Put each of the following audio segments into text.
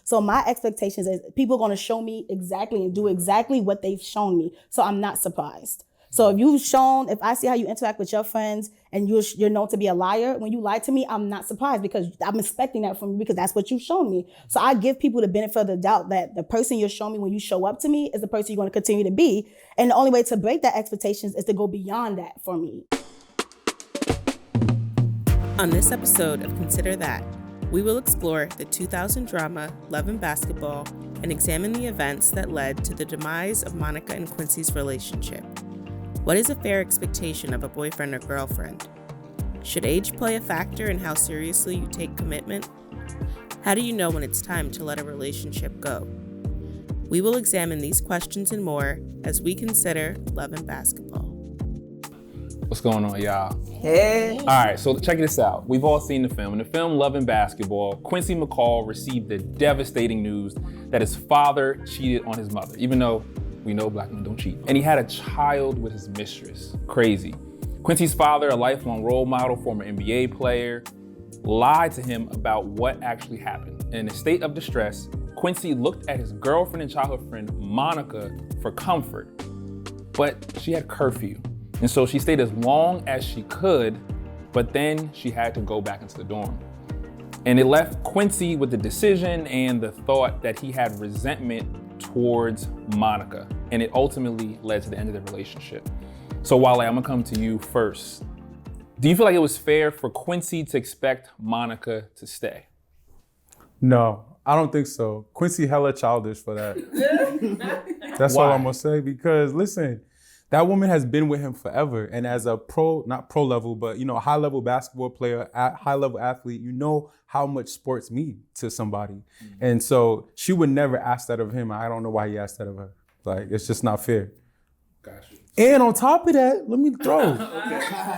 So my expectations is people are going to show me exactly and do exactly what they've shown me. So I'm not surprised. So if I see how you interact with your friends and you're known to be a liar, when you lie to me, I'm not surprised because I'm expecting that from you because that's what you've shown me. So I give people the benefit of the doubt that the person you're showing me when you show up to me is the person you're going to continue to be. And the only way to break that expectations is to go beyond that for me. On this episode of Consider That, we will explore the 2000 drama Love and Basketball and examine the events that led to the demise of Monica and Quincy's relationship. What is a fair expectation of a boyfriend or girlfriend? Should age play a factor in how seriously you take commitment? How do you know when it's time to let a relationship go? We will examine these questions and more as we consider Love and Basketball. What's going on, y'all? Hey. All right, so check this out. We've all seen the film. In the film Love and Basketball, Quincy McCall received the devastating news that his father cheated on his mother, even though we know black men don't cheat. And he had a child with his mistress. Crazy. Quincy's father, a lifelong role model, former NBA player, lied to him about what actually happened. In a state of distress, Quincy looked at his girlfriend and childhood friend, Monica, for comfort. But she had curfew. And so she stayed as long as she could, but then she had to go back into the dorm. And it left Quincy with the decision and the thought that he had resentment towards Monica. And it ultimately led to the end of the relationship. So Wale, I'm gonna come to you first. Do you feel like it was fair for Quincy to expect Monica to stay? No, I don't think so. Quincy hella childish for that. That's all I'm gonna say, because listen, that woman has been with him forever. And as a not pro level, but a high level basketball player, high level athlete, you know how much sports mean to somebody. Mm-hmm. And so she would never ask that of him. I don't know why he asked that of her. Like, it's just not fair. Gotcha. And on top of that, let me throw.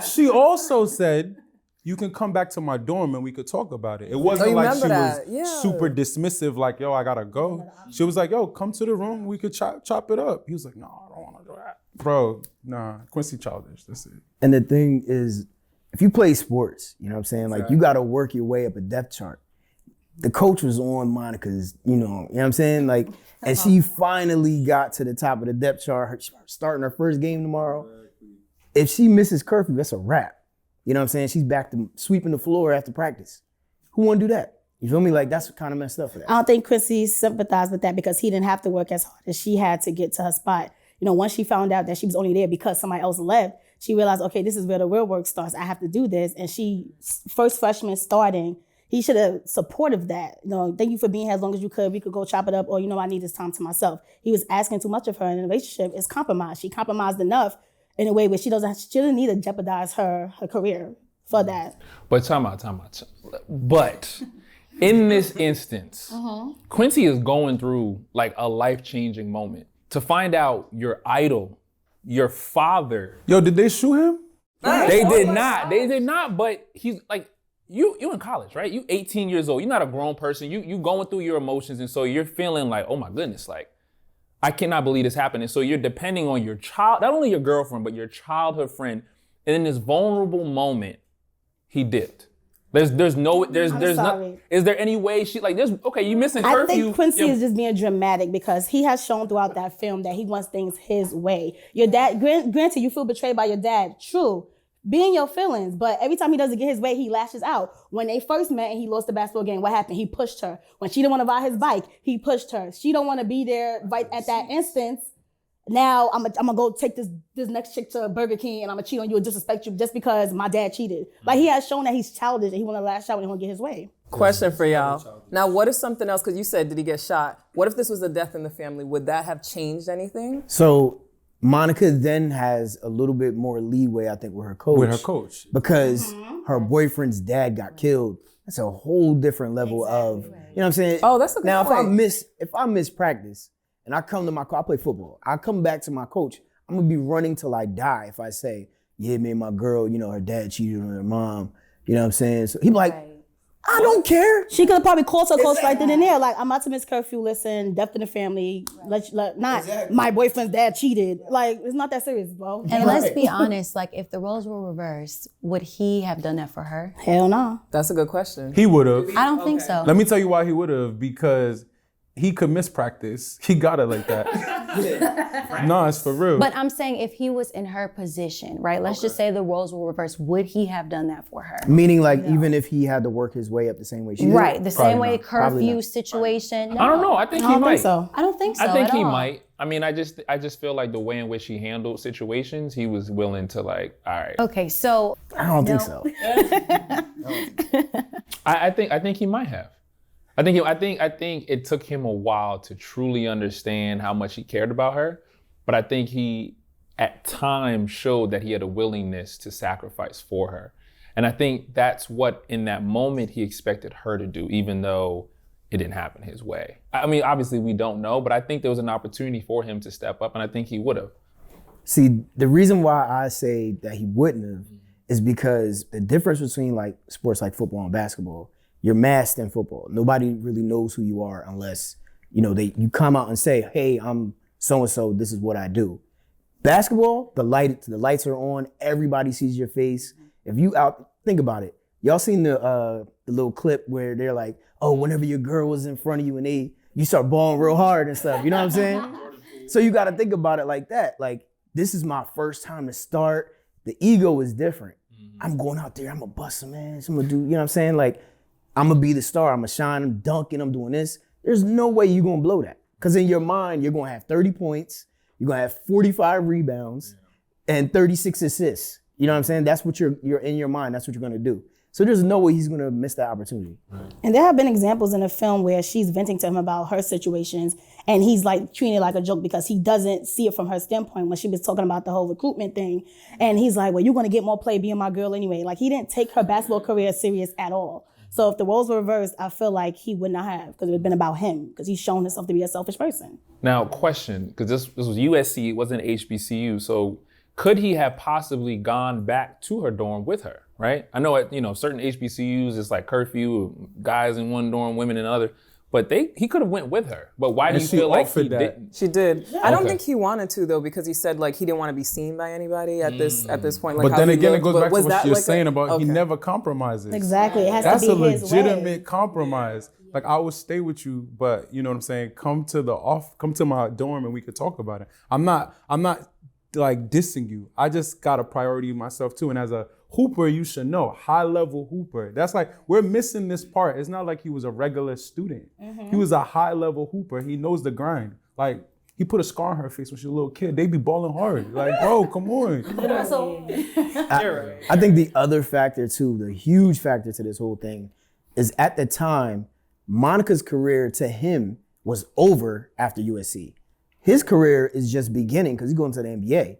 She also said, you can come back to my dorm and we could talk about it. It wasn't like she was super dismissive, like, yo, I gotta go. She was like, yo, come to the room, we could chop it up. He was like, no, I don't wanna do that. Bro, nah, Quincy childish, that's it. And the thing is, if you play sports, you know what I'm saying? Like, you gotta work your way up a depth chart. The coach was on Monica's, you know what I'm saying? Like, and she finally got to the top of the depth chart, starting her first game tomorrow. If she misses curfew, that's a wrap. You know what I'm saying? She's back to sweeping the floor after practice. Who wanna do that? You feel me? Like, that's kind of messed up for that. I don't think Quincy sympathized with that because he didn't have to work as hard as she had to get to her spot. Once she found out that she was only there because somebody else left, she realized, okay, this is where the real work starts. I have to do this. And first freshman starting, he should have supported that. Thank you for being here as long as you could. We could go chop it up, or, I need this time to myself. He was asking too much of her, and the relationship is compromised. She compromised enough in a way where she doesn't need to jeopardize her career for that. But time out. But in this instance, Quincy is going through like a life-changing moment. To find out your idol, your father. Yo, did they shoot him? They did not, but he's like, you in college, right? You 18 years old, you're not a grown person. You going through your emotions, and so you're feeling like, oh my goodness, like, I cannot believe this happened. And so you're depending on your child, not only your girlfriend, but your childhood friend. And in this vulnerable moment, he dipped. There's no, is there any way you missing curfew? I think Quincy is just being dramatic because he has shown throughout that film that he wants things his way. Your dad, granted, you feel betrayed by your dad, true. Be in your feelings, but every time he doesn't get his way, he lashes out. When they first met and he lost the basketball game, what happened? He pushed her. When she didn't want to ride his bike, he pushed her. She don't want to be there right at that instance. Now I'm gonna go take this next chick to Burger King and I'm gonna cheat on you and disrespect you just because my dad cheated. Like, he has shown that he's childish and he wanna lash out and he wanna get his way. Question for y'all. Now, what if something else, because you said, did he get shot? What if this was a death in the family? Would that have changed anything? So Monica then has a little bit more leeway, I think, with her coach. Because her boyfriend's dad got killed. That's a whole different level of, you know what I'm saying? Oh, that's a good Now, point. if I miss practice, and I come to my coach, I play football. I come back to my coach, I'm gonna be running till I die if I say, yeah, man, my girl, her dad cheated on her mom. You know what I'm saying? So he be like, I don't care. She could have probably called her coach right then and there. Like, I'm about to miss curfew, listen, death in the family. My boyfriend's dad cheated. Like, it's not that serious, bro. And let's be honest, like, if the roles were reversed, would he have done that for her? Hell no. That's a good question. He would have. I don't think so. Let me tell you why he would have, because he could miss practice. He got it like that. No, it's for real. But I'm saying if he was in her position, right? Let's just say the roles were reversed. Would he have done that for her? Meaning like even if he had to work his way up the same way she did? Right, the same way not. curfew situation. No. I don't know. I think I he don't might. think so. I don't think so. I think at he all. might. I mean, I just feel like the way in which he handled situations, he was willing to like, all right. Okay, so I don't think so. I think he might have. I think it took him a while to truly understand how much he cared about her, but I think he at times showed that he had a willingness to sacrifice for her. And I think that's what in that moment he expected her to do, even though it didn't happen his way. I mean, obviously we don't know, but I think there was an opportunity for him to step up, and I think he would have. See, the reason why I say that he wouldn't have is because the difference between like sports like football and basketball, you're masked in football. Nobody really knows who you are unless, you come out and say, hey, I'm so-and-so, this is what I do. Basketball, the lights are on, everybody sees your face. If you think about it. Y'all seen the little clip where they're like, oh, whenever your girl was in front of you and you start balling real hard and stuff, you know what I'm saying? So you gotta think about it like that. Like, this is my first time to start. The ego is different. I'm going out there, I'm gonna bust some ass, I'm gonna do, you know what I'm saying? Like, I'm gonna be the star, I'm gonna shine, I'm dunking, I'm doing this. There's no way you're gonna blow that. Cause in your mind, you're gonna have 30 points, you're gonna have 45 rebounds, and 36 assists. You know what I'm saying? That's what you're in your mind, that's what you're gonna do. So there's no way he's gonna miss that opportunity. And there have been examples in the film where she's venting to him about her situations and he's like treating it like a joke because he doesn't see it from her standpoint when she was talking about the whole recruitment thing. And he's like, well, you're gonna get more play being my girl anyway. Like, he didn't take her basketball career serious at all. So if the roles were reversed, I feel like he would not have, because it would have been about him, because he's shown himself to be a selfish person. Now, question, because this was USC, it wasn't HBCU, so could he have possibly gone back to her dorm with her, right? I know at certain HBCUs, it's like curfew, guys in one dorm, women in another, but he could have went with her. But why do you feel like he didn't? She did. I don't Okay. think he wanted to though, because he said like he didn't want to be seen by anybody at this point. Like, But how then he again, looked. it goes But back to was what that you're like saying a- about he okay. never compromises. Exactly, it has That's to a be his legitimate way. compromise. Like, I will stay with you, but you know what I'm saying? Come to my dorm and we could talk about it. I'm not like dissing you. I just got a priority myself too. And as a hooper, you should know, high level hooper. That's like, we're missing this part. It's not like he was a regular student. He was a high level hooper. He knows the grind. Like, he put a scar on her face when she was a little kid. They be balling hard. Like, bro, come on. I think the other factor too, the huge factor to this whole thing, is at the time, Monica's career to him was over after USC. His career is just beginning because he's going to the NBA.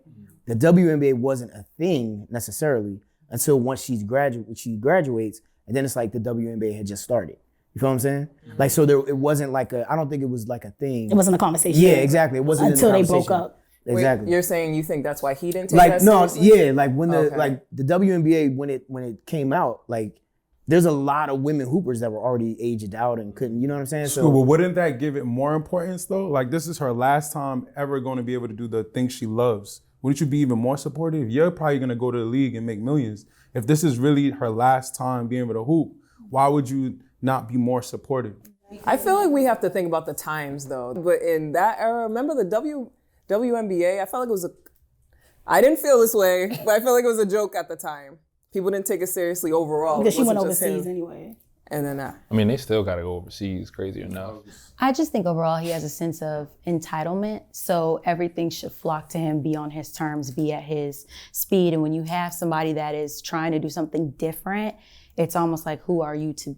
The WNBA wasn't a thing necessarily until once she graduates, and then it's like the WNBA had just started. You feel what I'm saying? Like, so it wasn't like I don't think it was like a thing. It wasn't a conversation. Yeah, exactly. It wasn't until in the they broke conversation. up. Exactly. Wait, you're saying you think that's why he didn't take Like, that no, seriously? yeah, like when Okay. the WNBA, when it came out, like, there's a lot of women hoopers that were already aged out and couldn't, you know what I'm saying? But wouldn't that give it more importance though? Like, this is her last time ever going to be able to do the things she loves. Wouldn't you be even more supportive? You're probably going to go to the league and make millions. If this is really her last time being able to hoop, why would you not be more supportive? I feel like we have to think about the times though. But in that era, remember the WNBA? I felt like it was I didn't feel this way, but I felt like it was a joke at the time. People didn't take it seriously overall. Because she It went wasn't just overseas him. anyway. And then I mean, they still got to go overseas, crazy enough. I just think overall he has a sense of entitlement. So everything should flock to him, be on his terms, be at his speed. And when you have somebody that is trying to do something different, it's almost like, who are you to,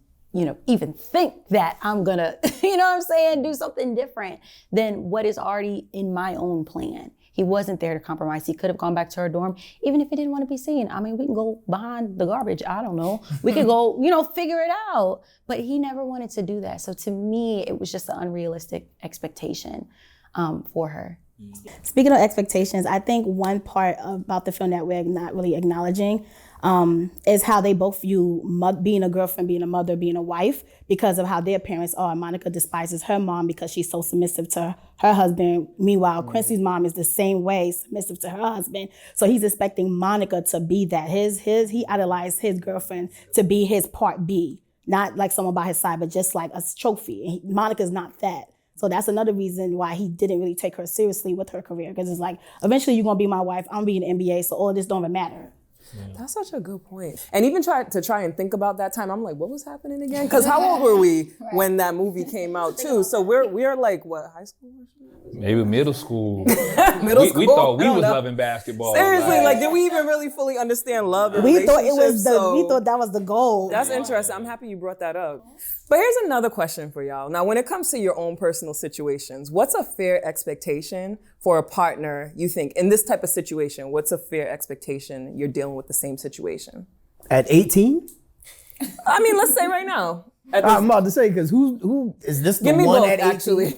even think that I'm gonna, do something different than what is already in my own plan. He wasn't there to compromise. He could have gone back to her dorm, even if he didn't want to be seen. I mean, we can go behind the garbage. I don't know. We could go, figure it out. But he never wanted to do that. So to me, it was just an unrealistic expectation for her. Speaking of expectations, I think one part about the film that we're not really acknowledging is how they both view being a girlfriend, being a mother, being a wife, because of how their parents are. Monica despises her mom because she's so submissive to her husband. Meanwhile, Quincy's mom is the same way, submissive to her husband. So he's expecting Monica to be that. He idolized his girlfriend to be his part B, not like someone by his side, but just like a trophy. And Monica's not that. So that's another reason why he didn't really take her seriously with her career. Because it's like, eventually you're going to be my wife. I'm being in the NBA, so all of this don't even matter. That's such a good point. And even try and think about that time, I'm like, what was happening again? Because how old were we when that movie came out too? So we're like, what, high school? Maybe middle school. Middle school? We thought we I don't was know. loving basketball. Seriously, like, did we even really fully understand love and We thought it was relationships? we thought that was the goal. That's interesting. I'm happy you brought that up. But here's another question for y'all. Now, when it comes to your own personal situations, what's a fair expectation for a partner, you think, in this type of situation? What's a fair expectation you're dealing with the same situation? At 18? I mean, let's say right now. I'm about to say, because who is this the Give me one both, at 18? actually.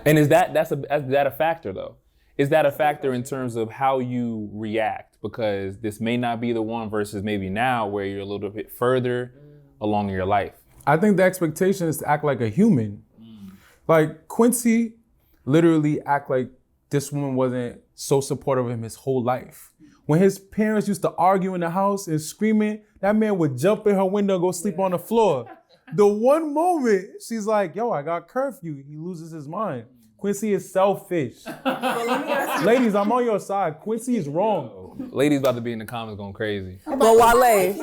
And is that a factor though? Is that a factor in terms of how you react? Because this may not be the one versus maybe now where you're a little bit further along in your life. I think the expectation is to act like a human. Like Quincy literally act like this woman wasn't so supportive of him his whole life. When his parents used to argue in the house and screaming, that man would jump in her window and go sleep on the floor. The one moment she's like, yo, I got curfew, he loses his mind. Quincy is selfish. Ladies, I'm on your side. Quincy is wrong. Ladies about to be in the comments going crazy. Well, Wale,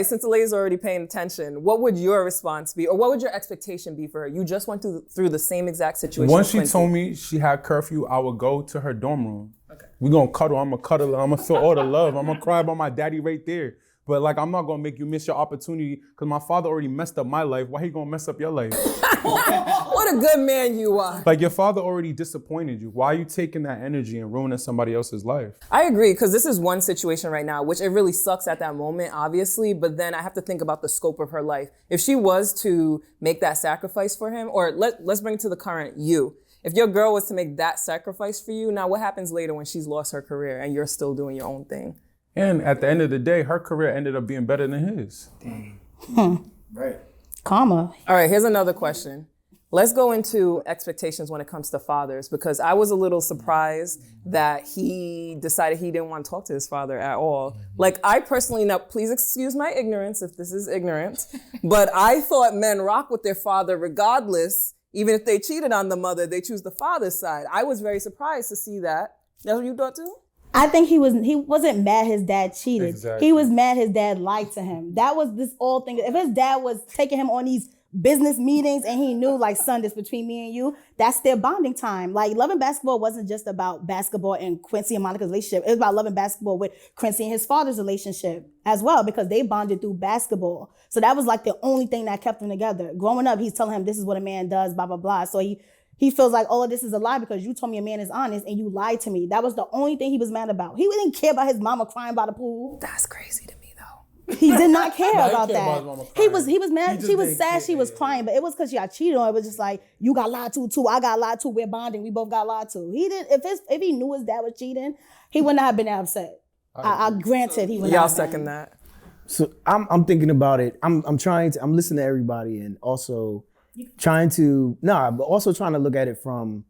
since the lady's already paying attention, what would your response be, or what would your expectation be for her? You just went through the same exact situation. Once she Quincy. told me she had curfew, I would go to her dorm room. Okay. We're gonna cuddle, I'm gonna cuddle her, I'm gonna feel all the love, I'm gonna cry about my daddy right there. But like, I'm not gonna make you miss your opportunity because my father already messed up my life. Why he gonna mess up your life? What a good man you are. Like, your father already disappointed you. Why are you taking that energy and ruining somebody else's life? I agree, because this is one situation right now, which it really sucks at that moment, obviously, but then I have to think about the scope of her life. If she was to make that sacrifice for him, or let's bring it to the current you. If your girl was to make that sacrifice for you, now what happens later when she's lost her career and you're still doing your own thing? And at the end of the day, her career ended up being better than his. Right. Karma. All right, here's another question. Let's go into expectations when it comes to fathers, because I was a little surprised that he decided he didn't want to talk to his father at all. Like, I personally, now please excuse my ignorance if this is ignorant, but I thought men rock with their father regardless. Even if they cheated on the mother, they choose the father's side. I was very surprised to see that. That's what you thought too? I think he wasn't mad his dad cheated. Exactly. He was mad his dad lied to him. That was this whole thing. If his dad was taking him on these business meetings and he knew, like, son, this between me and you, that's their bonding time. Like, loving basketball wasn't just about basketball and Quincy and Monica's relationship. It was about loving basketball with Quincy and his father's relationship as well, because they bonded through basketball. So that was like the only thing that kept them together. Growing up, he's telling him this is what a man does, blah, blah, blah. So he feels like, oh, this is a lie because you told me a man is honest and you lied to me. That was the only thing he was mad about. He didn't care about his mama crying by the pool. That's crazy to me though. He did not care about cared about that. his mama He crying. was mad. He just She was didn't sad care. she was crying, but it was because she got cheated on. It was just like, you got lied to too. I got lied to. We're bonding. We both got lied to. He did. If he knew his dad was cheating, he would not have been that upset. I granted he would not. Y'all have been. second that. So I'm thinking about it. I'm listening to everybody and also trying to look at it from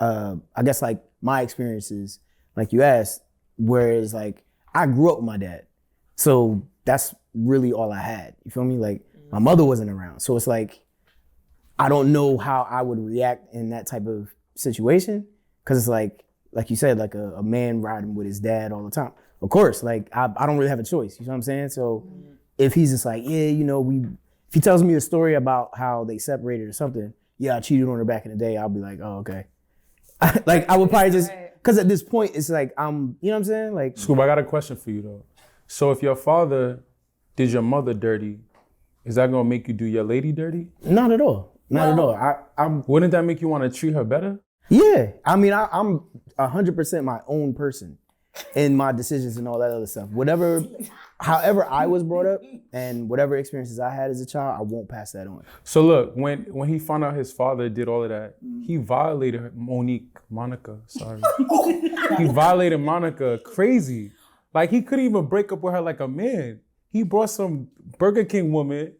I guess like my experiences, like you asked, whereas like I grew up with my dad. So that's really all I had. You feel me? Like my mother wasn't around. So it's like, I don't know how I would react in that type of situation. Cause it's like you said, like a man riding with his dad all the time. Of course, like I don't really have a choice. You know what I'm saying? So if he's just like, yeah, you know, if he tells me a story about how they separated or something, yeah, I cheated on her back in the day, I'll be like, oh, okay. Like I would probably just, cause at this point it's like, you know what I'm saying? Like, Scoop, I got a question for you though. So if your father did your mother dirty, is that gonna make you do your lady dirty? not at all. Not at all. Wouldn't that make you wanna treat her better? Yeah. I mean, I'm 100% my own person in my decisions and all that other stuff. However I was brought up and whatever experiences I had as a child, I won't pass that on. So look, when he found out his father did all of that, he violated Monica. He violated Monica crazy. Like he couldn't even break up with her like a man. He brought some Burger King woman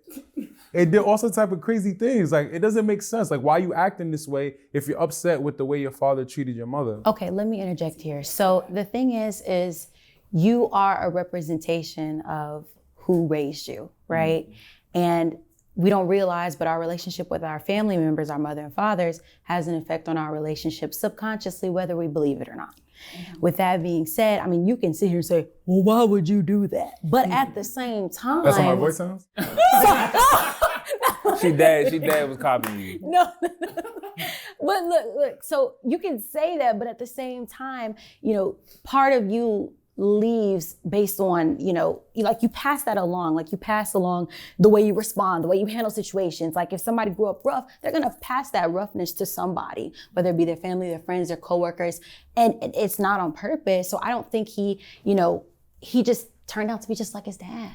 and did all sorts of type of crazy things. Like it doesn't make sense. Like why are you acting this way if you're upset with the way your father treated your mother? Okay, let me interject here. So the thing is you are a representation of who raised you, right? And we don't realize, but our relationship with our family members, our mother and fathers, has an effect on our relationship subconsciously, whether we believe it or not. With that being said, I mean, you can sit here and say, well, why would you do that? But at the same time. That's how my voice sounds? She dad was copying you. No. But look, so you can say that, but at the same time, part of you leaves based on, like you pass that along, like you pass along the way you respond, the way you handle situations. Like if somebody grew up rough, they're gonna pass that roughness to somebody, whether it be their family, their friends, their coworkers, and it's not on purpose. So I don't think he just turned out to be just like his dad.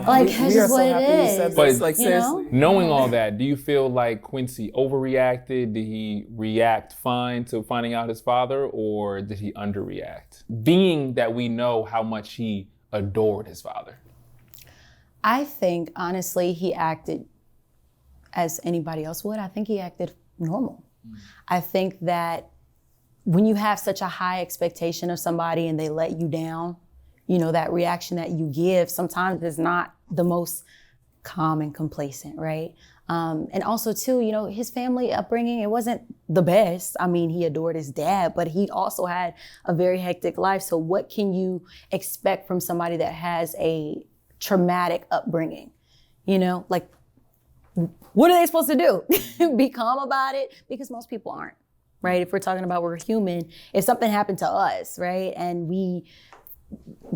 Like that's just what it is. But like seriously. Knowing all that, do you feel like Quincy overreacted? Did he react fine to finding out his father, or did he underreact? Being that we know how much he adored his father. I think, honestly, he acted as anybody else would. I think he acted normal. I think that when you have such a high expectation of somebody and they let you down, that reaction that you give sometimes is not the most calm and complacent, right? And also too, his family upbringing, it wasn't the best. I mean, he adored his dad, but he also had a very hectic life. So what can you expect from somebody that has a traumatic upbringing? Like, what are they supposed to do? Be calm about it? Because most people aren't, right? If we're talking about we're human, if something happened to us, right, and we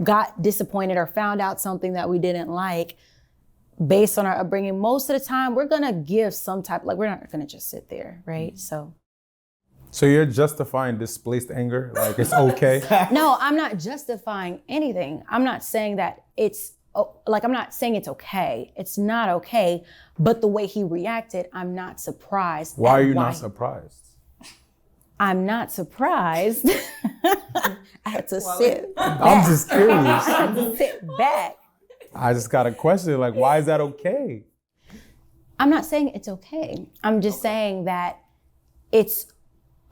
got disappointed or found out something that we didn't like based on our upbringing, most of the time we're gonna give some type, like we're not gonna just sit there, right? So you're justifying displaced anger, like it's okay? No, I'm not justifying anything. I'm not saying that I'm not saying it's okay. It's not okay, but the way he reacted, I'm not surprised. Why are you not surprised? I'm not surprised. I had to sit back. I'm just curious. I had to sit back. I just got a question, like, why is that okay? I'm not saying it's okay. I'm just saying that it's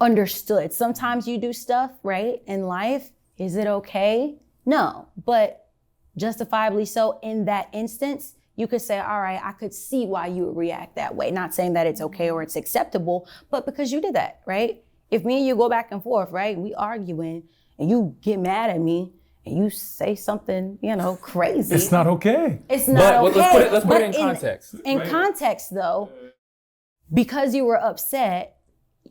understood. Sometimes you do stuff, right, in life. Is it okay? No, but justifiably so in that instance, you could say, all right, I could see why you would react that way. Not saying that it's okay or it's acceptable, but because you did that, right? If me and you go back and forth, right, we arguing, and you get mad at me, and you say something, crazy. It's not okay. It's not okay. Let's put it in context. In context, though, because you were upset,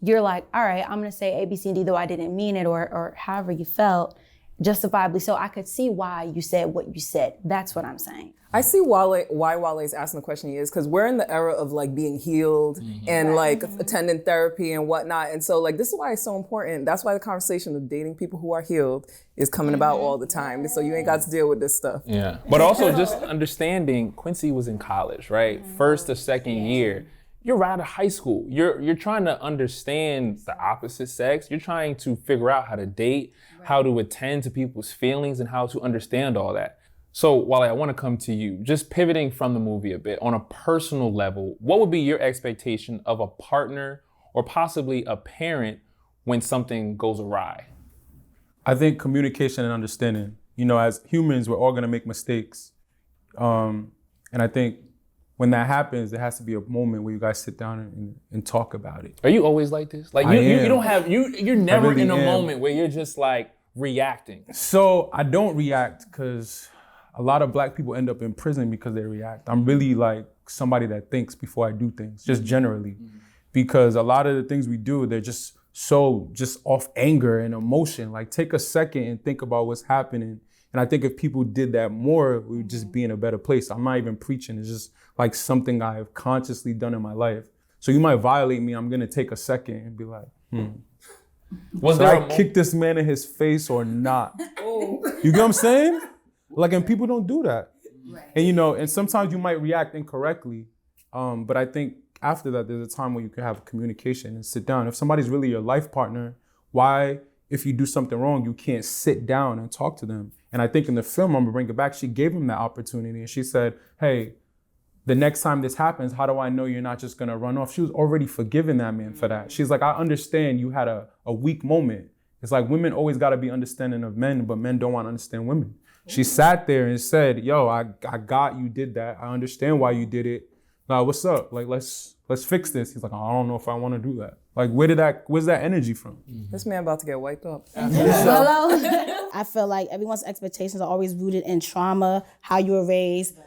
you're like, all right, I'm gonna say A, B, C, and D, though I didn't mean it, or however you felt, justifiably so. I could see why you said what you said. That's what I'm saying. I see why Wale's asking the question he is, because we're in the era of like being healed and like attending therapy and whatnot. And so like, this is why it's so important. That's why the conversation of dating people who are healed is coming about all the time. So you ain't got to deal with this stuff. Yeah. But also just understanding Quincy was in college, right? First or second year. You're right out of high school. You're trying to understand the opposite sex. You're trying to figure out how to date, how to attend to people's feelings, and how to understand all that. So, Wale, I want to come to you. Just pivoting from the movie a bit, on a personal level, what would be your expectation of a partner or possibly a parent when something goes awry? I think communication and understanding. As humans, we're all going to make mistakes. And I think when that happens, there has to be a moment where you guys sit down and talk about it. Are you always like this? Like you don't have, you're never really in a moment where you're just like reacting. So I don't react because a lot of Black people end up in prison because they react. I'm really like somebody that thinks before I do things, just generally. Because a lot of the things we do, they're just off anger and emotion. Like take a second and think about what's happening. And I think if people did that more, we would just be in a better place. I'm not even preaching. It's just like something I have consciously done in my life. So you might violate me. I'm gonna take a second and be like, Should I kick this man in his face or not? You get what I'm saying? Like, and people don't do that. Right. And and sometimes you might react incorrectly. But I think after that, there's a time where you can have communication and sit down. If somebody's really your life partner, why, if you do something wrong, you can't sit down and talk to them? And I think in the film, I'm gonna bring it back, she gave him that opportunity and she said, hey, the next time this happens, how do I know you're not just gonna run off? She was already forgiving that man for that. She's like, I understand you had a weak moment. It's like women always gotta be understanding of men, but men don't wanna understand women. She sat there and said, yo, I got you did that. I understand why you did it. nah, what's up? Like, let's fix this. He's like, I don't know if I want to do that. Like, where's that energy from? This man about to get wiped up. Hello? I feel like everyone's expectations are always rooted in trauma, how you were raised,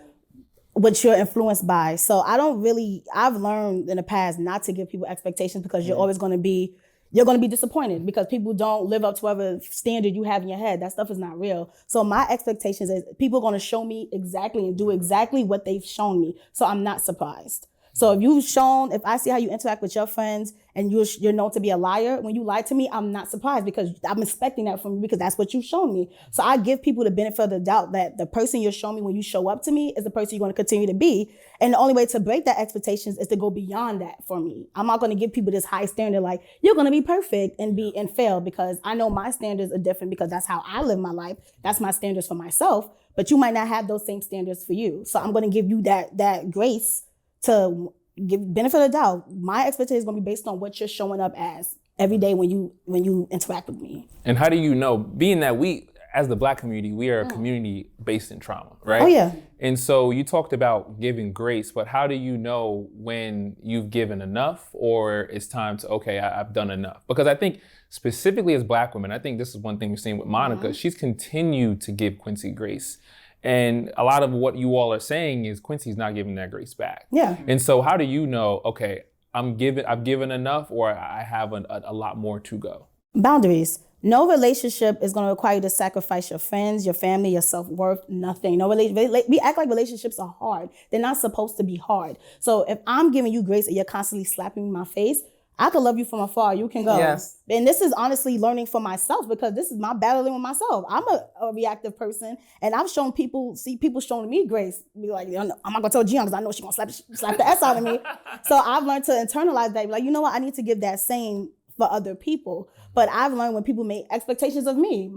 what you're influenced by. So I've learned in the past not to give people expectations because you're always going to be disappointed because people don't live up to whatever standard you have in your head. That stuff is not real. So my expectations is people are going to show me exactly and do exactly what they've shown me. So I'm not surprised. So if I see how you interact with your friends and you're known to be a liar, when you lie to me, I'm not surprised because I'm expecting that from you because that's what you've shown me. So I give people the benefit of the doubt that the person you're showing me when you show up to me is the person you're going to continue to be. And the only way to break that expectations is to go beyond that for me. I'm not going to give people this high standard like, you're going to be perfect and fail because I know my standards are different because that's how I live my life. That's my standards for myself. But you might not have those same standards for you. So I'm going to give you that grace to give benefit of the doubt. My expectation is going to be based on what you're showing up as every day when you interact with me. And how do you know, being that we, as the Black community, we are a community based in trauma, right? Oh, yeah. And so you talked about giving grace, but how do you know when you've given enough or it's time to, okay, I've done enough? Because I think specifically as Black women, I think this is one thing we're seeing with Monica. She's continued to give Quincy grace. And a lot of what you all are saying is Quincy's not giving that grace back. Yeah. And so how do you know, okay, I've given enough or I have a lot more to go? Boundaries. No relationship is going to require you to sacrifice your friends, your family, your self-worth, nothing. We act like relationships are hard. They're not supposed to be hard. So if I'm giving you grace and you're constantly slapping me in my face, I could love you from afar. You can go. Yes. And this is honestly learning for myself because this is my battling with myself. I'm a reactive person and I've shown people showing me grace. Be like, I'm not going to tell Gian because I know she's going to slap the S out of me. So I've learned to internalize that. Be like, you know what? I need to give that same for other people. But I've learned when people make expectations of me,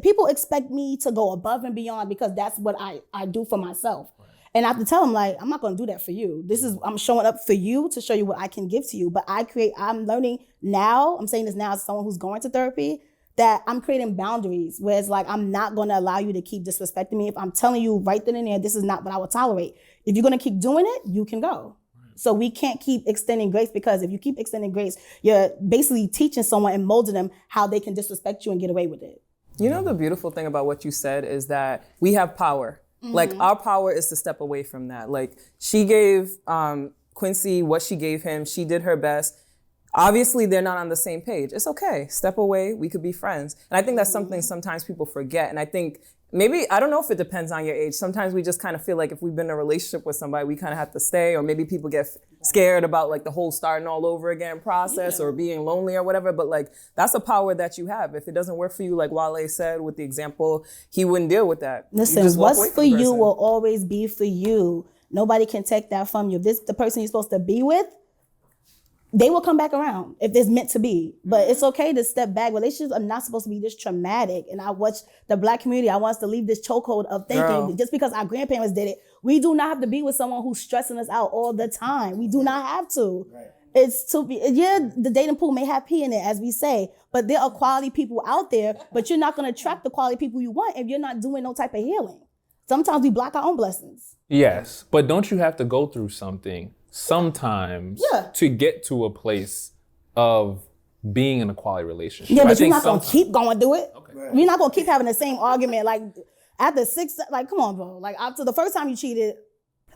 people expect me to go above and beyond because that's what I do for myself. And I have to tell them, like, I'm not going to do that for you. I'm showing up for you to show you what I can give to you. But I'm learning now, I'm saying this now as someone who's going to therapy, that I'm creating boundaries where it's like, I'm not going to allow you to keep disrespecting me. If I'm telling you right then and there, this is not what I will tolerate. If you're going to keep doing it, you can go. So we can't keep extending grace because if you keep extending grace, you're basically teaching someone and molding them how they can disrespect you and get away with it. You know, the beautiful thing about what you said is that we have power. Mm-hmm. Like our power is to step away from that. Like she gave Quincy what she gave him. She did her best. Obviously, they're not on the same page. It's okay. Step away. We could be friends. And I think that's something sometimes people forget. And I think maybe, I don't know if it depends on your age. Sometimes we just kind of feel like if we've been in a relationship with somebody, we kind of have to stay. Or maybe people get scared about like the whole starting all over again process or being lonely or whatever. But like, that's a power that you have. If it doesn't work for you, like Wale said with the example, he wouldn't deal with that. Listen, what's for you will always be for you. Nobody can take that from you. If this is the person you're supposed to be with, they will come back around if it's meant to be. But it's okay to step back. Relationships are not supposed to be this traumatic. And I watch the Black community, I want us to leave this chokehold of thinking just because our grandparents did it, we do not have to be with someone who's stressing us out all the time. We do not have to. Right. The dating pool may have pee in it, as we say, but there are quality people out there, but you're not going to attract the quality people you want if you're not doing no type of healing. Sometimes we block our own blessings. Yes, but don't you have to go through something sometimes to get to a place of being in a quality relationship? Yeah, but you're not going to keep going through it. Okay. Right. You're not going to keep having the same argument. Like after 6, like, come on, bro. Like after the first time you cheated.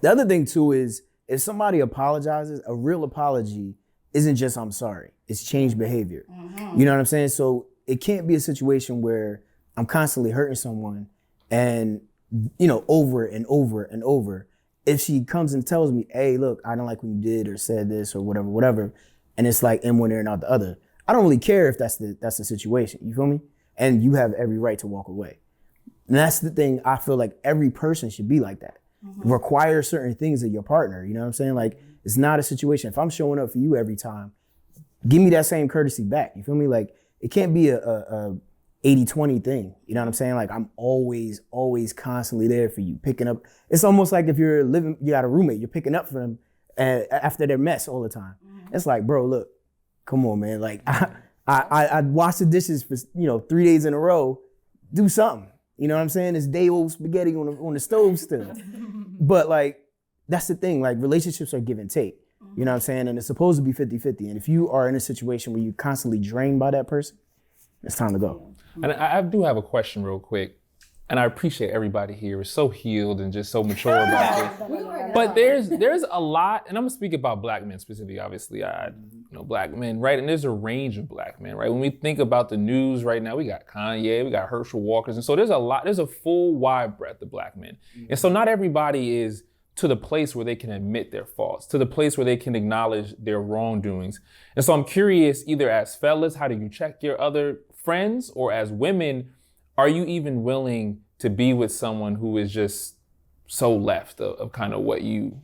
The other thing too is if somebody apologizes, a real apology isn't just I'm sorry. It's changed behavior. Mm-hmm. You know what I'm saying? So it can't be a situation where I'm constantly hurting someone and, you know, over and over and over. If she comes and tells me, hey, look, I don't like when you did or said this or whatever, and it's like in one ear and out the other, I don't really care if that's the situation, you feel me? And you have every right to walk away. And that's the thing, I feel like every person should be like that. Mm-hmm. Require certain things of your partner, you know what I'm saying? Like, it's not a situation. If I'm showing up for you every time, give me that same courtesy back, you feel me? Like, it can't be a 80-20 thing, you know what I'm saying? Like I'm always constantly there for you, picking up. It's almost like if you got a roommate, you're picking up for them after their mess all the time. Mm-hmm. It's like, bro, look, come on, man. Like I wash the dishes for 3 days in a row. Do something, you know what I'm saying? It's day old spaghetti on the stove still. But like that's the thing, like relationships are give and take. You know what I'm saying? And it's supposed to be 50-50. And if you are in a situation where you're constantly drained by that person, it's time to go. And I do have a question real quick. And I appreciate everybody here is so healed and just so mature about this. But there's a lot, and I'm gonna speak about Black men specifically, obviously. I know Black men, right? And there's a range of Black men, right? When we think about the news right now, we got Kanye, we got Herschel Walkers. And so there's a full wide breadth of Black men. And so not everybody is to the place where they can admit their faults, to the place where they can acknowledge their wrongdoings. And so I'm curious, either as fellas, how do you check your other friends, or as women, are you even willing to be with someone who is just so left of kind of what you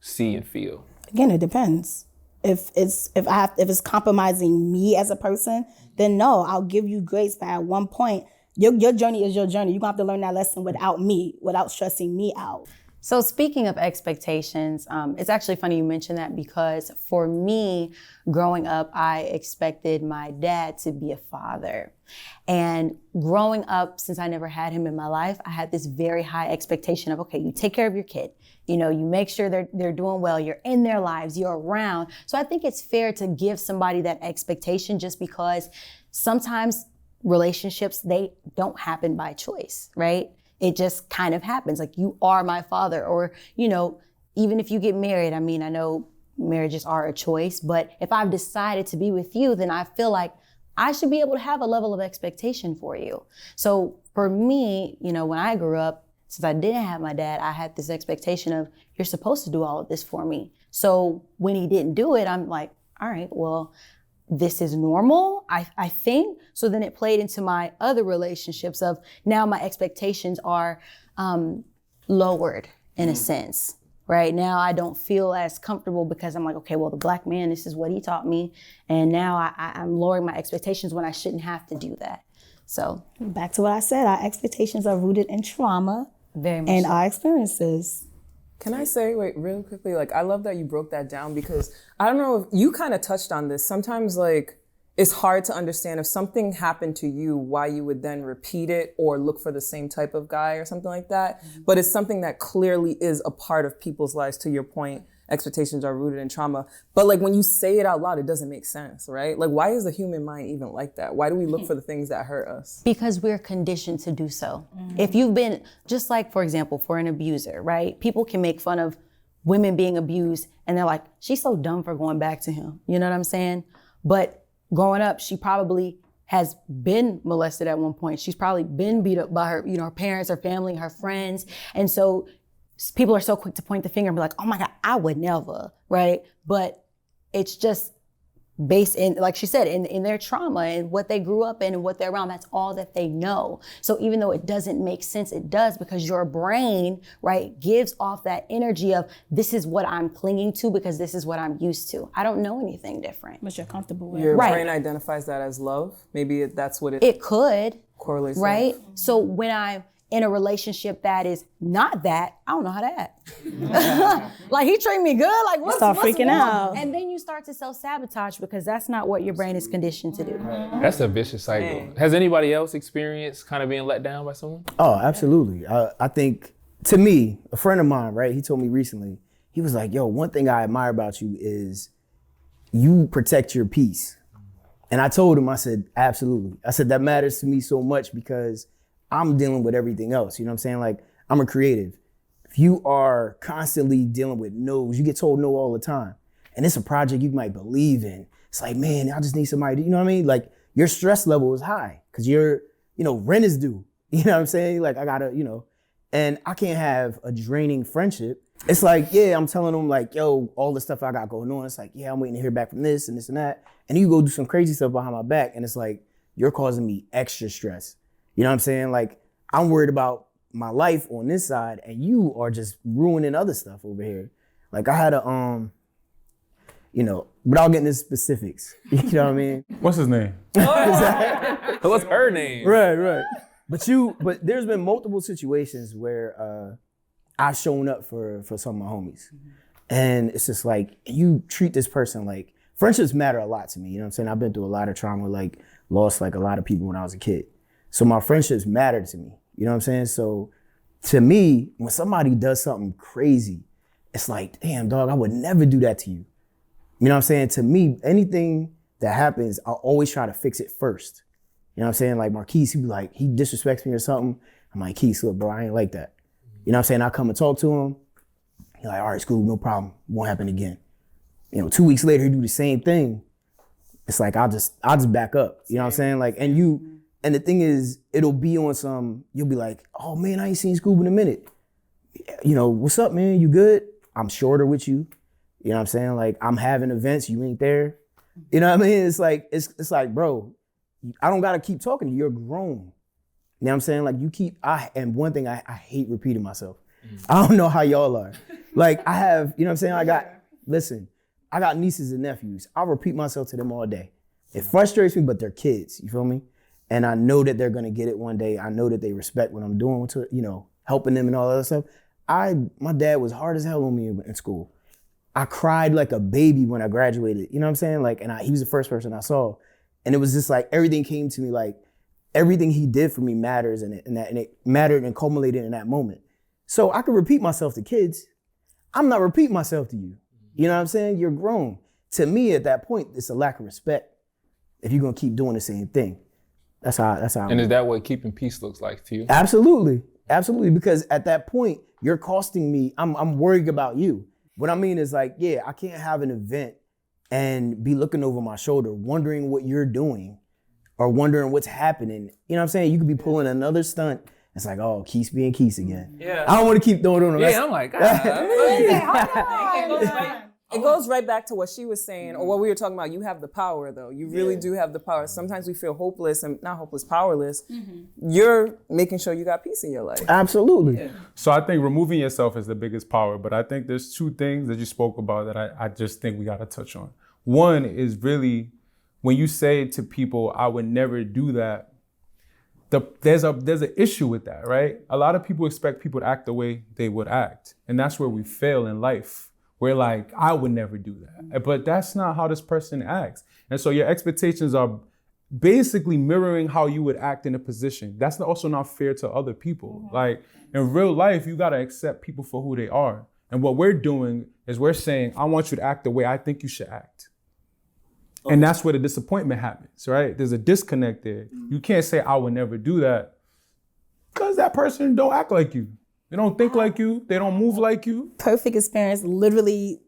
see and feel? Again, it depends. If it's compromising me as a person, then no, I'll give you grace. But at one point, your journey is your journey. You're gonna have to learn that lesson without me, without stressing me out. So speaking of expectations, it's actually funny you mentioned that, because for me, growing up, I expected my dad to be a father. And growing up, since I never had him in my life, I had this very high expectation of, okay, you take care of your kid. You know, you make sure they're doing well, you're in their lives, you're around. So I think it's fair to give somebody that expectation, just because sometimes relationships, they don't happen by choice, right? It just kind of happens. Like, you are my father. Or, you know, even if you get married, I mean, I know marriages are a choice, but if I've decided to be with you, then I feel like I should be able to have a level of expectation for you. So for me, you know, when I grew up, since I didn't have my dad, I had this expectation of, you're supposed to do all of this for me. So when he didn't do it, I'm like, all right, well, this is normal, I think. So then it played into my other relationships of, now my expectations are lowered in a sense, right? Now I don't feel as comfortable, because I'm like, okay, well, the Black man, this is what he taught me. And now I'm lowering my expectations when I shouldn't have to do that. So back to what I said, our expectations are rooted in trauma very much and so. our experiences. Can I say, wait, really quickly, like, I love that you broke that down, because I don't know if you kind of touched on this. Sometimes, like, it's hard to understand if something happened to you, why you would then repeat it or look for the same type of guy or something like that. But it's something that clearly is a part of people's lives. To your point, expectations are rooted in trauma. But like, when you say it out loud, it doesn't make sense, right? Like, why is the human mind even like that? Why do we look for the things that hurt us? Because we're conditioned to do so. If you've been, just like, for example, for an abuser, right? People can make fun of women being abused, and they're like, she's so dumb for going back to him. You know what I'm saying? But growing up, she probably has been molested at one point. She's probably been beat up by her, you know, her parents, her family, her friends. And so people are so quick to point the finger and be like, oh my God, I would never, right? But it's just based in, like she said, in their trauma and what they grew up in and what they're around. That's all that they know. So even though it doesn't make sense, it does, because your brain, right, gives off that energy of, this is what I'm clinging to because this is what I'm used to. I don't know anything different. What you're comfortable with. Your Right. brain identifies that as love. Maybe that's what It could, correlates. right? So when I'm in a relationship that is not that, I don't know how to act. Like, he treat me good, like what's freaking wrong? out. And then you start to self-sabotage, because that's not what your brain is conditioned to do. That's a vicious cycle. Has anybody else experienced kind of being let down by someone? Oh, absolutely. I think, to me, a friend of mine, right, he told me recently, he was like, yo, one thing I admire about you is you protect your peace. And I told him, I said, absolutely. I said, that matters to me so much, because I'm dealing with everything else. You know what I'm saying? Like, I'm a creative. If you are constantly dealing with no's, you get told no all the time. And it's a project you might believe in. It's like, man, I just need somebody, you know what I mean? Like, your stress level is high because rent is due. You know what I'm saying? Like, I gotta, and I can't have a draining friendship. It's like, yeah, I'm telling them like, yo, all the stuff I got going on. It's like, yeah, I'm waiting to hear back from this and this and that. And you go do some crazy stuff behind my back. And it's like, you're causing me extra stress. You know what I'm saying? Like, I'm worried about my life on this side, and you are just ruining other stuff over here. Like, I had a, without getting into specifics, you know what I mean? What's his name? What's her name? Right. But there's been multiple situations where I've shown up for some of my homies. And it's just like, you treat this person like, friendships matter a lot to me, you know what I'm saying? I've been through a lot of trauma, like lost like a lot of people when I was a kid. So my friendships matter to me, you know what I'm saying? So to me, when somebody does something crazy, it's like, damn, dog, I would never do that to you. You know what I'm saying? To me, anything that happens, I'll always try to fix it first. You know what I'm saying? Like Marquise, he be like, he disrespects me or something. I'm like, Keith, look, bro, I ain't like that. You know what I'm saying? I come and talk to him. He's like, all right, school, no problem. Won't happen again. 2 weeks later, he do the same thing. It's like, I'll just back up. You know what I'm saying? Like, and the thing is, it'll be on some, you'll be like, oh man, I ain't seen Scoob in a minute. What's up, man? You good? I'm shorter with you. You know what I'm saying? Like, I'm having events, you ain't there. You know what I mean? It's like, bro, I don't gotta keep talking to you. You're grown. You know what I'm saying? Like, and one thing, I hate repeating myself. I don't know how y'all are. Like, I have, you know what I'm saying? I got nieces and nephews. I'll repeat myself to them all day. It frustrates me, but they're kids, you feel me? And I know that they're gonna get it one day. I know that they respect what I'm doing to, helping them and all that other stuff. My dad was hard as hell on me in school. I cried like a baby when I graduated, you know what I'm saying? Like, and he was the first person I saw. And it was just like, everything came to me, like, everything he did for me matters, and it mattered and culminated in that moment. So I could repeat myself to kids. I'm not repeating myself to you. You know what I'm saying? You're grown. To me, at that point, it's a lack of respect if you're gonna keep doing the same thing. That's how. And is that what keeping peace looks like to you? Absolutely. Because at that point, you're costing me, I'm worried about you. What I mean is like, yeah, I can't have an event and be looking over my shoulder, wondering what you're doing or wondering what's happening. You know what I'm saying? You could be pulling another stunt. It's like, oh, Keith's being Keith again. Yeah. I don't want to keep throwing it on him. Yeah, I'm like, It goes right back to what she was saying, or what we were talking about. You have the power, though. You really do have the power. Sometimes we feel hopeless, and not hopeless, powerless. You're making sure you got peace in your life. Absolutely. Yeah. So I think removing yourself is the biggest power, but I think there's two things that you spoke about that I just think we got to touch on. One is really when you say to people, I would never do that, there's an issue with that, right? A lot of people expect people to act the way they would act, and that's where we fail in life. We're like, I would never do that. But that's not how this person acts. And so your expectations are basically mirroring how you would act in a position. That's also not fair to other people. Like, in real life, you gotta accept people for who they are. And what we're doing is we're saying, I want you to act the way I think you should act. And that's where the disappointment happens, right? There's a disconnect there. You can't say, I would never do that, because that person don't act like you. They don't think like you. They don't move like you. Perfect experience, literally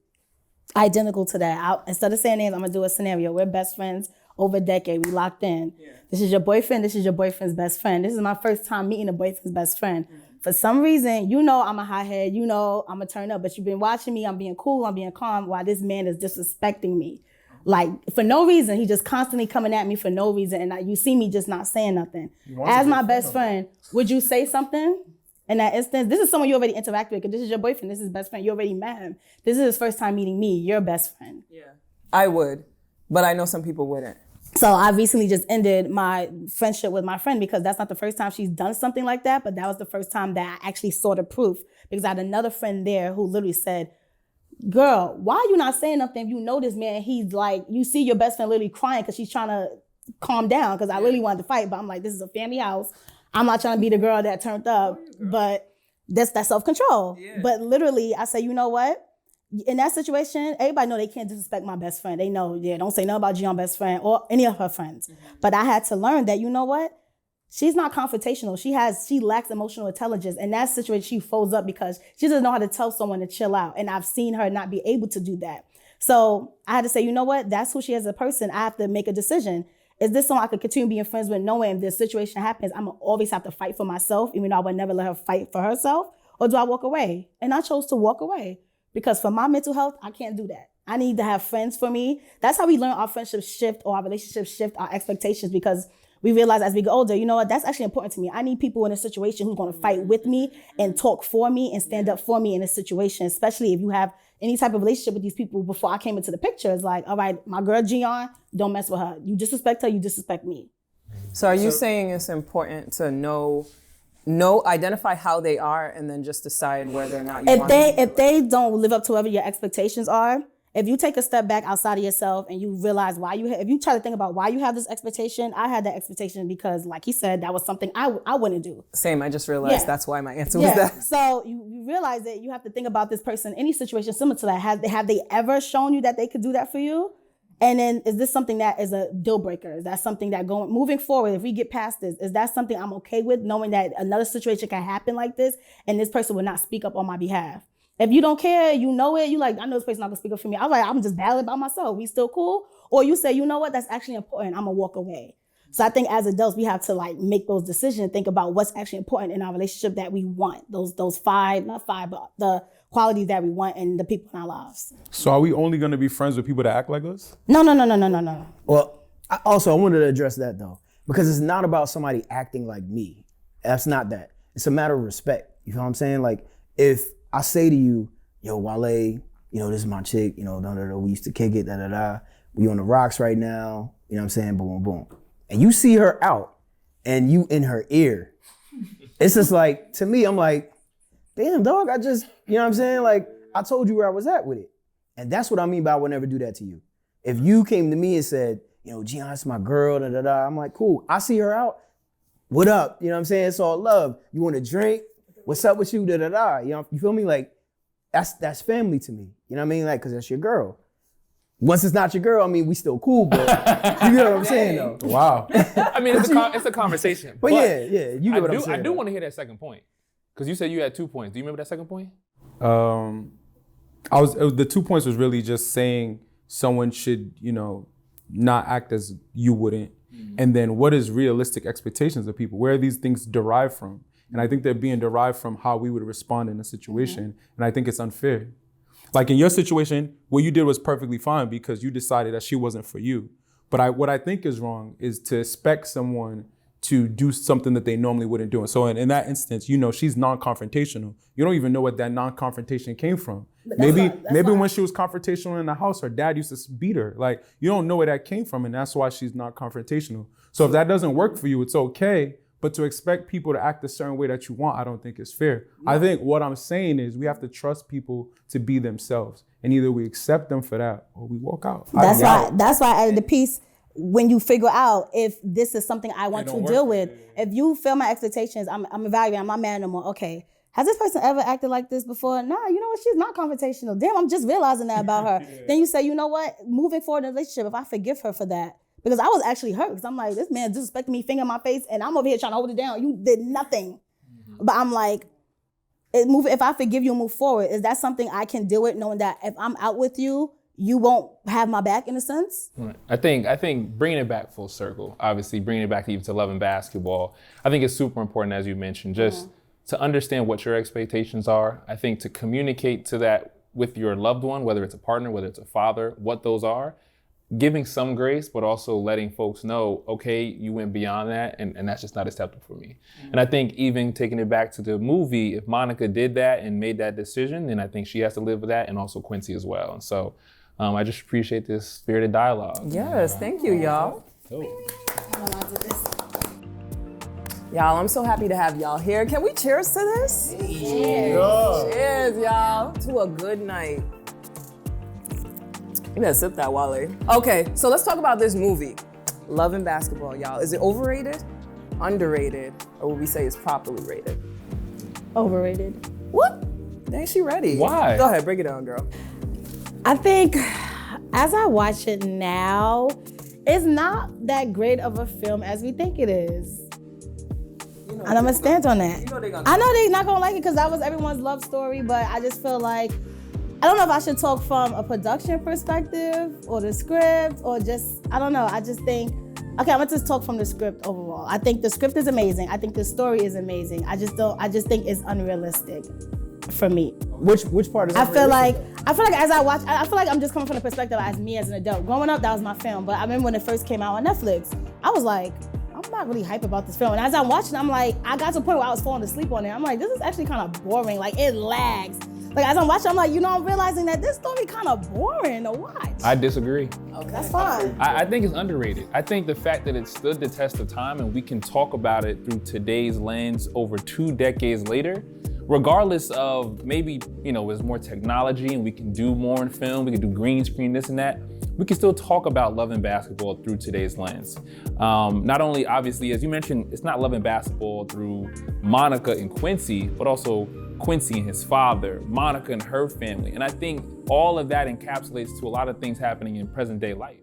identical to that. Instead of saying names, I'm gonna do a scenario. We're best friends over a decade. We locked in. Yeah. This is your boyfriend. This is your boyfriend's best friend. This is my first time meeting a boyfriend's best friend. For some reason, I'm a hothead. I'm gonna turn up. But you've been watching me. I'm being cool. I'm being calm while this man is disrespecting me. Like, for no reason. He just constantly coming at me for no reason. And you see me just not saying nothing. As my best friend, would you say something? In that instance, this is someone you already interact with, because this is your boyfriend, this is his best friend, you already met him. This is his first time meeting me, your best friend. Yeah. I would, but I know some people wouldn't. So I recently just ended my friendship with my friend, because that's not the first time she's done something like that, but that was the first time that I actually saw the proof, because I had another friend there who literally said, girl, why are you not saying nothing? You know this man, he's like, you see your best friend literally crying because she's trying to calm down, because I really wanted to fight, but I'm like, this is a family house. I'm not trying to be the girl that turned up, but that's self-control. Yeah. But literally, I say, you know what? In that situation, everybody know they can't disrespect my best friend. They know, don't say nothing about Gion's best friend or any of her friends. Mm-hmm. But I had to learn that, you know what? She's not confrontational. She lacks emotional intelligence. In that situation, she folds up because she doesn't know how to tell someone to chill out. And I've seen her not be able to do that. So I had to say, you know what? That's who she is as a person. I have to make a decision. Is this someone I could continue being friends with, knowing if this situation happens, I'm gonna always have to fight for myself, even though I would never let her fight for herself? Or do I walk away? And I chose to walk away, because for my mental health, I can't do that. I need to have friends for me. That's how we learn our friendships shift, or our relationships shift, our expectations, because we realize as we get older, you know what, that's actually important to me. I need people in a situation who's gonna fight with me and talk for me and stand up for me in a situation, especially if you have any type of relationship with these people. Before I came into the picture, it's like, all right, my girl Gian, don't mess with her. You disrespect her, you disrespect me. So are you saying it's important to know, identify how they are, and then just decide whether or not you want them? If they don't live up to whatever your expectations are, If you take a step back outside of yourself and you realize why if you try to think about why you have this expectation, I had that expectation because, like he said, that was something I wouldn't do. Same, I just realized that's why my answer was that. So you realize that you have to think about this person, any situation similar to that. Have they ever shown you that they could do that for you? And then is this something that is a deal breaker? Is that something that moving forward, if we get past this, is that something I'm okay with, knowing that another situation can happen like this and this person will not speak up on my behalf? If you don't care, you know it, you like, I know this person's not gonna speak up for me. I'm like, I'm just battling by myself. We still cool? Or you say, you know what, that's actually important. I'm gonna walk away. So I think as adults, we have to like make those decisions and think about what's actually important in our relationship that we want. Those not five, but the qualities that we want in the people in our lives. So are we only gonna be friends with people that act like us? No. Well, I wanted to address that though, because it's not about somebody acting like me. That's not that. It's a matter of respect. You know what I'm saying? Like if I say to you, yo, Wale, you know, this is my chick, you know, we used to kick it, we on the rocks right now, you know what I'm saying, boom, boom. And you see her out and you in her ear. It's just like, to me, I'm like, damn, dog, you know what I'm saying? Like, I told you where I was at with it. And that's what I mean by I would never do that to you. If you came to me and said, you know, Gian, that's my girl, I'm like, cool. I see her out. What up? You know what I'm saying? It's all love. You want a drink? What's up with you? You know, you feel me? Like, that's family to me. You know what I mean? Like, cause that's your girl. Once it's not your girl, I mean, we still cool, but you know what I'm saying though. Wow. I mean, it's a conversation. But yeah, you get what I'm saying. I do want to hear that second point. Because you said you had 2 points. Do you remember that second point? The 2 points was really just saying someone should, you know, not act as you wouldn't. And then what is realistic expectations of people? Where are these things derived from? And I think they're being derived from how we would respond in a situation. And I think it's unfair. Like in your situation, what you did was perfectly fine because you decided that she wasn't for you. But what I think is wrong is to expect someone to do something that they normally wouldn't do. And so in that instance, you know, she's non-confrontational. You don't even know what that non-confrontation came from. Maybe when she was confrontational in the house, her dad used to beat her. Like, you don't know where that came from, and that's why she's not confrontational. So if that doesn't work for you, it's okay. But to expect people to act a certain way that you want, I don't think is fair. No. I think what I'm saying is we have to trust people to be themselves. And either we accept them for that or we walk out. That's why I added the piece when you figure out if this is something I want to deal with. If you feel my expectations, I'm evaluating, I'm not mad no more. Okay, has this person ever acted like this before? Nah, you know what? She's not confrontational. Damn, I'm just realizing that about her. Then you say, you know what? Moving forward in a relationship, if I forgive her for that, because I was actually hurt, because I'm like, this man disrespected me, finger in my face, and I'm over here trying to hold it down. You did nothing. But I'm like, if I forgive you and move forward, is that something I can deal with, knowing that if I'm out with you, you won't have my back in a sense? Right. I think bringing it back full circle, obviously bringing it back even to love and basketball, I think it's super important, as you mentioned, just to understand what your expectations are. I think to communicate to that with your loved one, whether it's a partner, whether it's a father, what those are, giving some grace, but also letting folks know, okay, you went beyond that, and that's just not acceptable for me. And I think even taking it back to the movie, if Monica did that and made that decision, then I think she has to live with that, and also Quincy as well. And so I just appreciate this spirited dialogue. Yes, thank you, y'all. Y'all, I'm so happy to have y'all here. Can we cheers to this? Cheers. Cheers, y'all, to a good night. You better sip that, Wale. Okay, so let's talk about this movie, Love and Basketball, y'all. Is it overrated, underrated, or would we say it's properly rated? Overrated. What? Dang, she ready. Why? Go ahead, break it down, girl. I think as I watch it now, it's not that great of a film as we think it is. And I'm gonna stand on that. I know they're not gonna like it because that was everyone's love story, but I just feel like, I don't know if I should talk from a production perspective or the script or just, I don't know. I just think, okay, I'm gonna just talk from the script overall. I think the script is amazing. I think the story is amazing. I just think it's unrealistic for me. Which part is I feel like as I watch, I feel like I'm just coming from the perspective as me as an adult. Growing up, that was my film, but I remember when it first came out on Netflix, I was like, I'm not really hype about this film. And as I'm watching, I'm like, I got to a point where I was falling asleep on it. I'm like, this is actually kind of boring. Like, it lags. Like, as I'm watching, I'm like, you know, I'm realizing that this story kind of boring to watch. I disagree. Okay, that's fine. I think it's underrated. I think the fact that it stood the test of time and we can talk about it through today's lens over 2 decades later, regardless of maybe, there's more technology and we can do more in film, we can do green screen, this and that, we can still talk about Love and Basketball through today's lens. Not only, obviously, as you mentioned, it's not Love and Basketball through Monica and Quincy, but also Quincy and his father, Monica and her family. And I think all of that encapsulates to a lot of things happening in present day life.